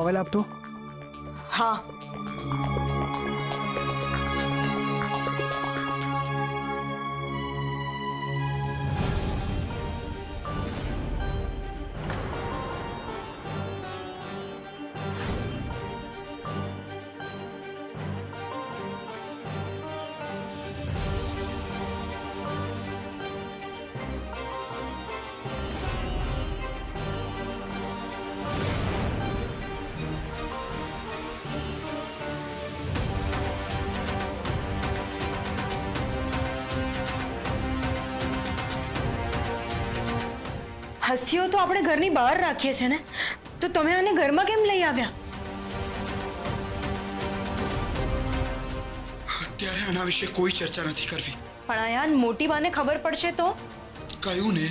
Towel આપતો. હા. હસ્તીઓ તો આપણે ઘરની બહાર રાખીએ છીએ ને, તો તમે આને ઘરમાં કેમ લઈ આવ્યા? અત્યારે આના વિશે કોઈ ચર્ચા નથી કરવી. પણ આયાન, મોટી બાને ખબર પડશે તો? કહ્યું ને,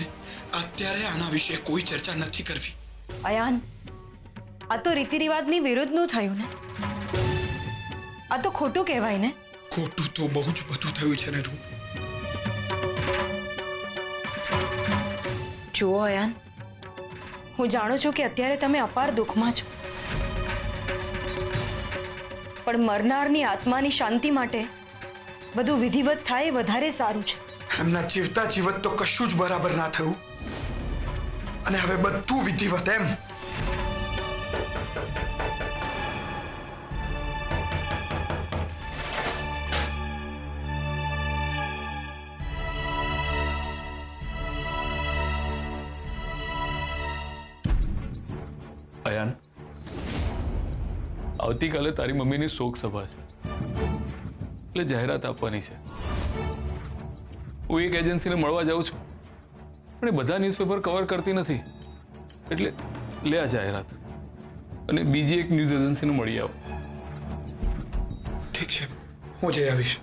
અત્યારે આના વિશે કોઈ ચર્ચા નથી કરવી. આયાન, આ તો રીતિ રિવાજની વિરુદ્ધનું થયું ને. આ તો ખોટું કહેવાય ને. ખોટું તો બહુ જ બધું થયું છે ને રૂપ. જુઓ અયાન, હું જાણું છું કે અત્યારે તમે અપાર દુઃખમાં છો, પણ મરનારની આત્માની શાંતિ માટે બધું વિધિવત થાય એ વધારે સારું છે. એમના જીવતા જીવત તો કશું જ બરાબર ના થયું, અને હવે બધું વિધિવત એમ. અયાન, આવતીકાલે તારી મમ્મીની શોક સભા છે, એટલે જાહેરાત આપવાની છે. હું એક એજન્સીને મળવા જાઉં છું, પણ એ બધા ન્યૂઝપેપર કવર કરતી નથી, એટલે લે આ જાહેરાત અને બીજી એક ન્યૂઝ એજન્સીને મળી આવો. ઠીક છે, હું જઈ આવીશ.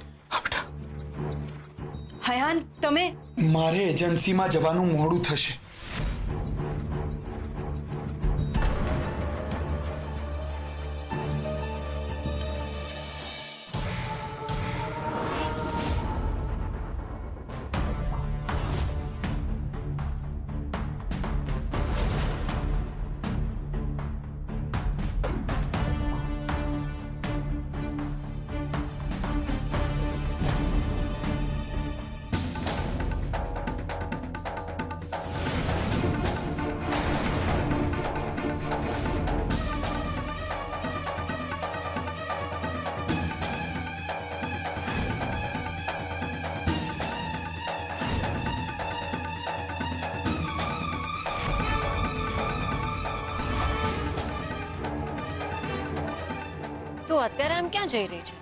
અયાન, તમે... મારે એજન્સીમાં જવાનું મોડું થશે. તું અત્યારે આમ ક્યાં જઈ રહી છે?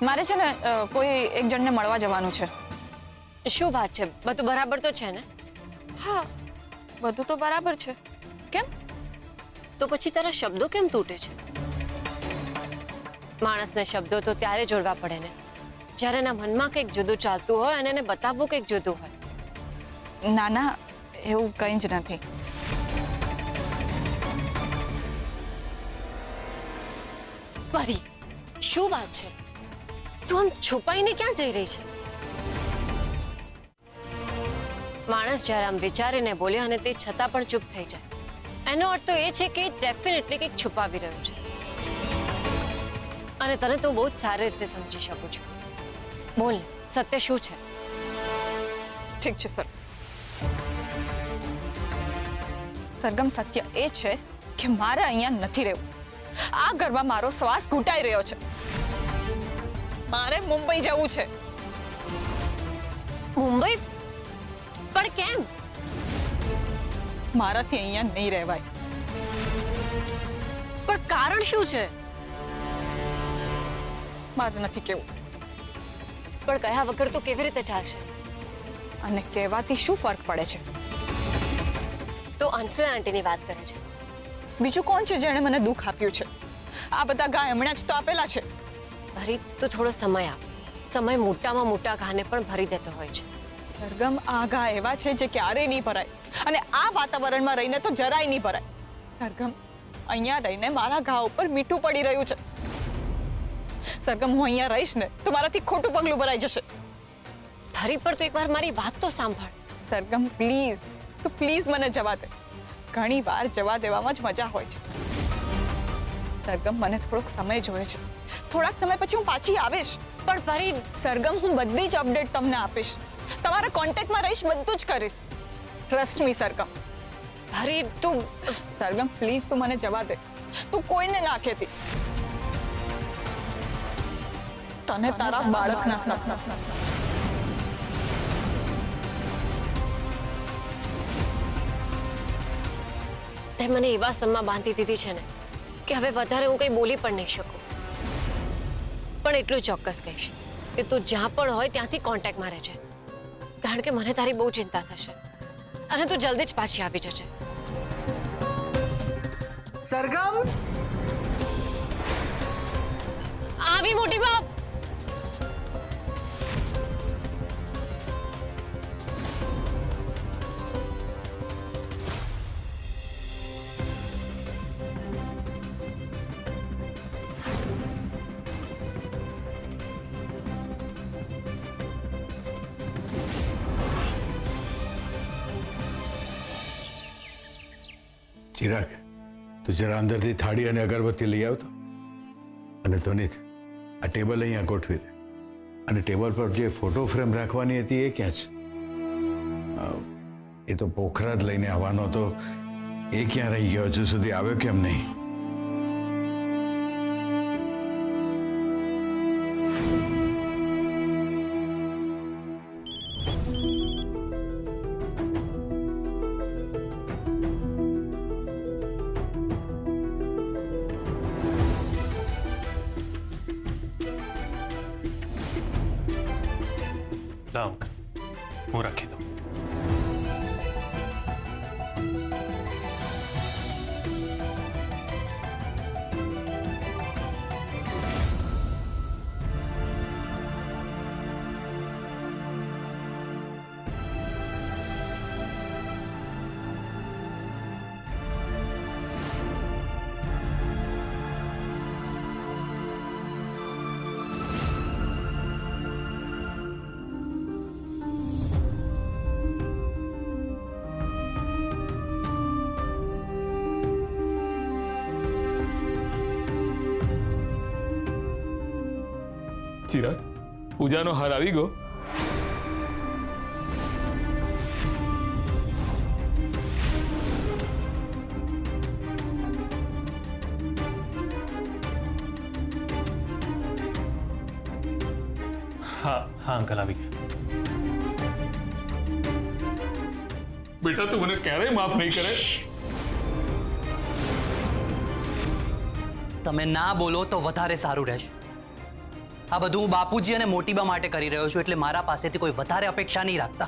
મારે છે ને કોઈ એક જણને મળવા જવાનું છે. શું વાત છે? બધું બરાબર તો છે ને? હા, બધું તો બરાબર છે. કેમ? તો પછી તારા શબ્દો કેમ તૂટે છે? માણસને શબ્દો તો ત્યારે જોડવા પડે ને જ્યારે એના મનમાં કંઈક જુદું ચાલતું હોય અને એને બતાવવું કંઈક જુદું હોય. ના ના, એવું કંઈ જ નથી. પરી, શું વાત છે? તું આમ છુપાઈને ક્યાં જઈ રહી છે? માણસ જ્યારે આમ વિચારીને બોલે અને તે છતાં પણ ચૂપ થઈ જાય, એનો અર્થ તો એ છે કે ડેફિનેટલી કંઈક છુપાવી રહ્યું છે. અને તને તો બહુ જ સારી રીતે સમજી શકું છું. બોલ ને, સત્ય શું છે? ઠીક છે સર. સરગમ, સત્ય એ છે કે મારે અહીંયા નથી રહેવું. આ ઘરમાં મારો શ્વાસ ઘૂંટાઈ રહ્યો છે. મારે મુંબઈ જવું છે. મુંબઈ? પણ કેમ? મારાથી અહીંયા નહીં રહેવાય. પણ કારણ શું છે? મારે નથી કેવું. પણ કયા વગર તો કેવી રીતે ચાલશે? અને કહેવાથી શું ફરક પડે છે? તો અંશુએ આંટીની વાત કરે છે. બીજું કોણ છે જેણે મને દુઃખ આપ્યું છે? આ બધા ઘા હમણાં જ તો આપેલા છે. ભરી તો થોડો સમય આપ. સમય મોટામાં મોટા ઘાને પણ ભરી દેતો હોય છે. સરગમ, આ ઘા એવા છે જે ક્યારેય નહીં ભરાય, અને આ વાતાવરણમાં રહીને તો જરાય નહીં ભરાય. સરગમ, અહીંયા રહીને મારા ઘા ઉપર મીઠું પડી રહ્યું છે. સરગમ, હું અહીંયા રહીશ ને તો મારાથી ખોટું પગલું ભરાઈ જશે. ભરી, પર તો એકવાર મારી વાત તો સાંભળ. સરગમ પ્લીઝ, તું પ્લીઝ મને જવા દે. ઘણી વાર જવા દેવામાં જ મજા હોય છે. સરગમ, મને થોડોક સમય જોઈએ છે. થોડાક સમય પછી હું પાછી આવીશ. પણ પરી, સરગમ, હું બધી જ અપડેટ તમને આપીશ. તમારા કોન્ટેક્ટમાં રહીશ, બધું જ કરીશ. Trust me Sargam. પરી તું સરગમ પ્લીઝ, તું મને જવા દે. તું કોઈને ના કહેતી. તને તારા બાળકના સપના. તે મને એવા સમમાં બાંધી દીધી છે ને કે હવે વધારે હું કંઈ બોલી પણ નહીં શકું. પણ એટલું ચોક્કસ કહીશ કે તું જ્યાં પણ હોય ત્યાંથી કોન્ટેક્ટમાં રહેજે, કારણ કે મને તારી બહુ ચિંતા થશે અને તું જલ્દી જ પાછી આવી જજે. સરગમ, આવી મોટી બાપ. ચિરાગ, તું જરા અંદરથી થાળી અને અગરબત્તી લઈ આવતો. અને ધોનિત, આ ટેબલ અહીંયા ગોઠવી દે. અને ટેબલ પર જે ફોટો ફ્રેમ રાખવાની હતી એ ક્યાં છે? એ તો પોખરાજ લઈને આવવાનો હતો, એ ક્યાં રહી ગયો? હજુ સુધી આવ્યો કેમ નહીં? લાવ, હું રાખી દઉં. ચિરાગ, પૂજાનો હાર આવી ગયો. હા હા અંકલ, આવી ગયા. બેટા, તું મને ક્યારેય માફ નહીં કરે. તમે ના બોલો તો વધારે સારું રહેશે. આ બધું હું બાપુજી અને મોટીબા માટે કરી રહ્યો છું, એટલે મારા પાસેથી કોઈ વધારે અપેક્ષા નહીં રાખતા.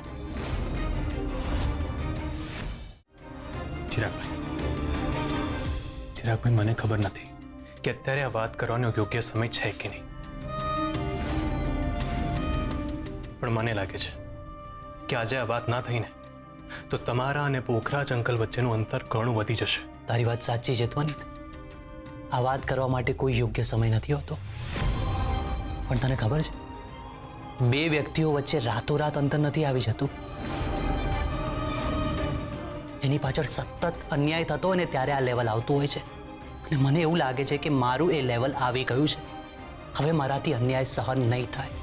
ચિરાગભાઈ, મને ખબર નથી કે અત્યારે આ વાત કરવાનો યોગ્ય સમય છે કે નહીં, પણ મને લાગે છે કે આજે આ વાત ના થઈને તો તમારા અને પોખરાજ અંકલ વચ્ચેનું અંતર ઘણું વધી જશે. તારી વાત સાચી છે ધ્વનિત. આ વાત કરવા માટે કોઈ યોગ્ય સમય નથી હોતો. પણ તને ખબર છે, બે વ્યક્તિઓ વચ્ચે રાતોરાત અંતર નથી આવી જતું. એની પાછળ સતત અન્યાય થતો હોય ને ત્યારે આ લેવલ આવતું હોય છે. અને મને એવું લાગે છે કે મારું એ લેવલ આવી ગયું છે. હવે મારાથી અન્યાય સહન નહીં થાય.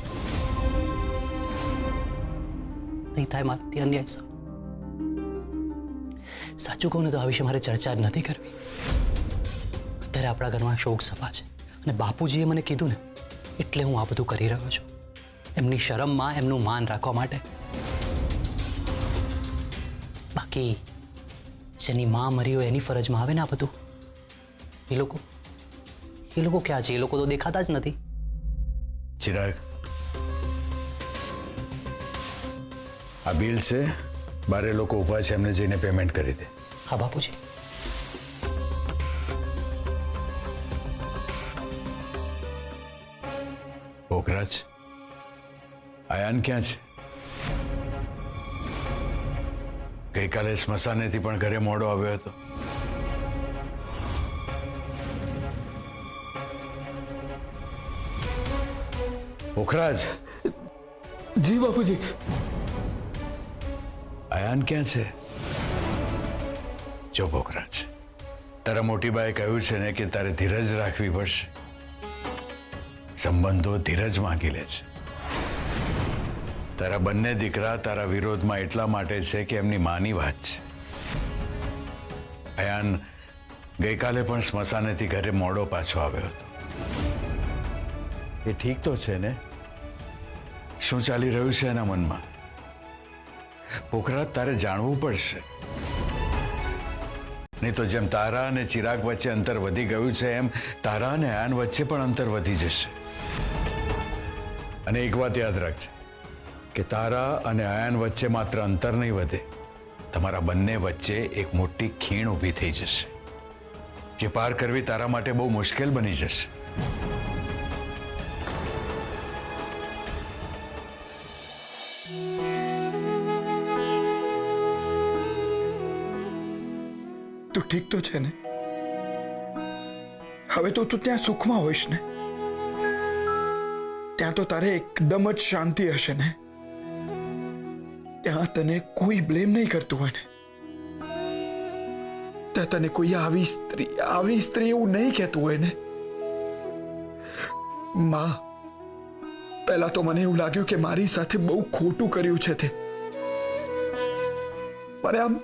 નહીં થાય મારાથી અન્યાય સહન. સાચું કહું ને તો આ વિશે મારે ચર્ચા જ નથી કરવી. અત્યારે આપણા ઘરમાં શોક સભા છે અને બાપુજીએ મને કીધું ને એટલે હું આ બધું કરી રહ્યો છું. એમની શરમમાં એમનું માન રાખવા માટે. બાકી જેની માં મરી હોય એની ફરજમાં આવે ને આ બધું. એ લોકો ક્યાં છે? એ લોકો તો દેખાતા જ નથી. ચિરાગ, આ બિલ છે, બારે લોકો ઊભા છે, એમને જઈને પેમેન્ટ કરી દે. હા બાપુજી. પોખરાજ, આયાન ક્યાં છે? ગઈકાલે સ્મશાનેથી પણ ઘરે મોડો આવ્યો હતો. પોખરાજ. જી બાપુજી. આયાન ક્યાં છે? જો પોખરાજ, તારા મોટી બાએ કહ્યું છે ને કે તારે ધીરજ રાખવી પડશે. સંબંધો ધીરજ માંગી લે છે. તારા બંને દીકરા તારા વિરોધમાં એટલા માટે છે કે એમની માની વાત છે. અયાન ગઈકાલે પણ સ્મશાનેથી ઘરે મોડો પાછો આવ્યો હતો. એ ઠીક તો છે ને? શું ચાલી રહ્યું છે એના મનમાં? પોખરાજ, તારે જાણવું પડશે. નહીં તો જેમ તારા અને ચિરાગ વચ્ચે અંતર વધી ગયું છે એમ તારા અને આયાન વચ્ચે પણ અંતર વધી જશે. અને એક વાત યાદ રાખજે કે તારા અને આયાન વચ્ચે માત્ર અંતર નહીં વધે, તમારા બંને વચ્ચે એક મોટી ખીણ ઊભી થઈ જશે, જે પાર કરવી તારા માટે બહુ મુશ્કેલ બની જશે. તું ઠીક તો છે ને? હવે તો તું ત્યાં સુખમાં હોઈશ ને? ત્યાં તો તારે એકદમ જ શાંતિ હશે ને? ત્યાં તને કોઈ બ્લેમ નહીં કરતું હોય ને? ત્યાં તને કોઈ આવી સ્ત્રી એવું નહીં કહેતું હોય ને? માં, પહેલા તો મને એવું લાગ્યું કે મારી સાથે બહુ ખોટું કર્યું છે તે. મને આમ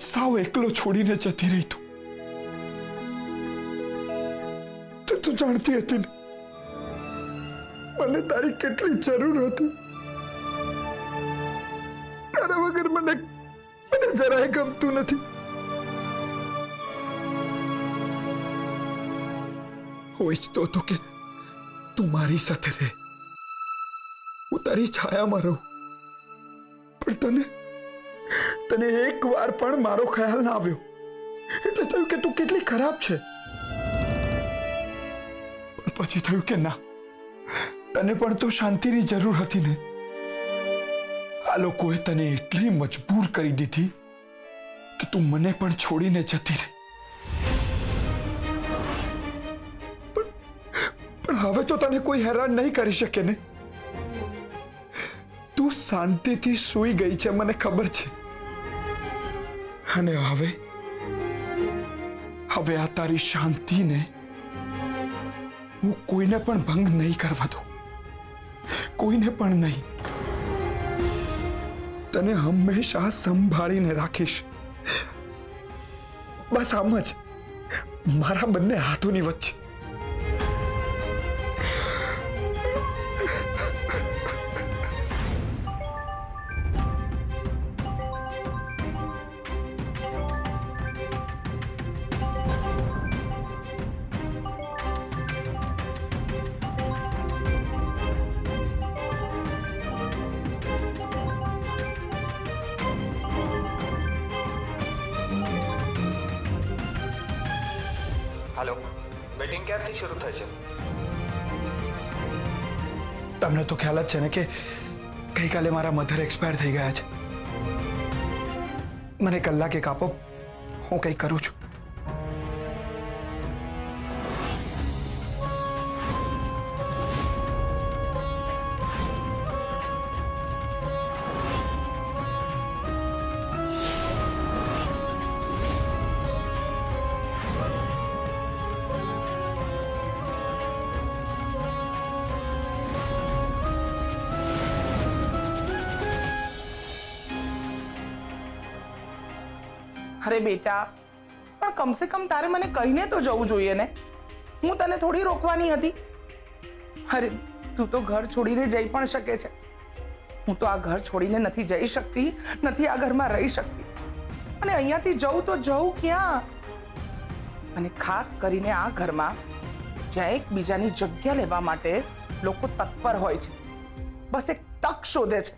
સાવ એકલો છોડીને જતી રહી. તું જાણતી હતી ને મને તારી કેટલી જરૂર હતી. તારા વગર મને જરાય ગમતું નથી. હું ઈચ્છતો હતો કે તું મારી સાથે રહે, હું તારી છાયામાં રહું. પણ તને એક વાર પણ મારો ખ્યાલ ના આવ્યો એટલે થયું કે તું કેટલી ખરાબ છે. પણ પછી થયું કે ના, તને પણ તો શાંતિની જરૂર હતી ને? આ લોકોએ તને એટલી મજબૂર કરી દીધી કે તું મને પણ છોડીને જતી રહી. પણ હવે તો તને કોઈ હેરાન નહીં કરી શકે ને? તું શાંતિથી સૂઈ ગઈ છે, મને ખબર છે. અને હવે આ તારી શાંતિને હું કોઈને પણ ભંગ નહીં કરવા દઉં. કોઈને પણ નહીં. તને હંમેશા સંભાળીને રાખીશ. બસ આમ જ, મારા બંને હાથોની વચ્ચે. हेलो, वेटिंग ક્યારથી શરૂ થાય છે? તમને તો ખ્યાલ જ છે ને કે ગઈકાલે મારા મધર એક્સપાયર થઈ ગયા છે. મને કલાક એક આપો, હું કંઈ કરું છું. અરે બેટા, પણ કમસે કમ તારે મને કહીને તો જવું જોઈએ ને. હું તને થોડી રોકવાની હતી. અરે તું તો ઘર છોડીને જઈ પણ શકે છે. હું તો આ ઘર છોડીને નથી જઈ શકતી, નથી આ ઘરમાં રહી શકતી. અને અહીંયાથી જવું તો જવું ક્યાં? અને ખાસ કરીને આ ઘરમાં જ્યાં એકબીજાની જગ્યા લેવા માટે લોકો તત્પર હોય છે, બસ એક તક શોધે છે.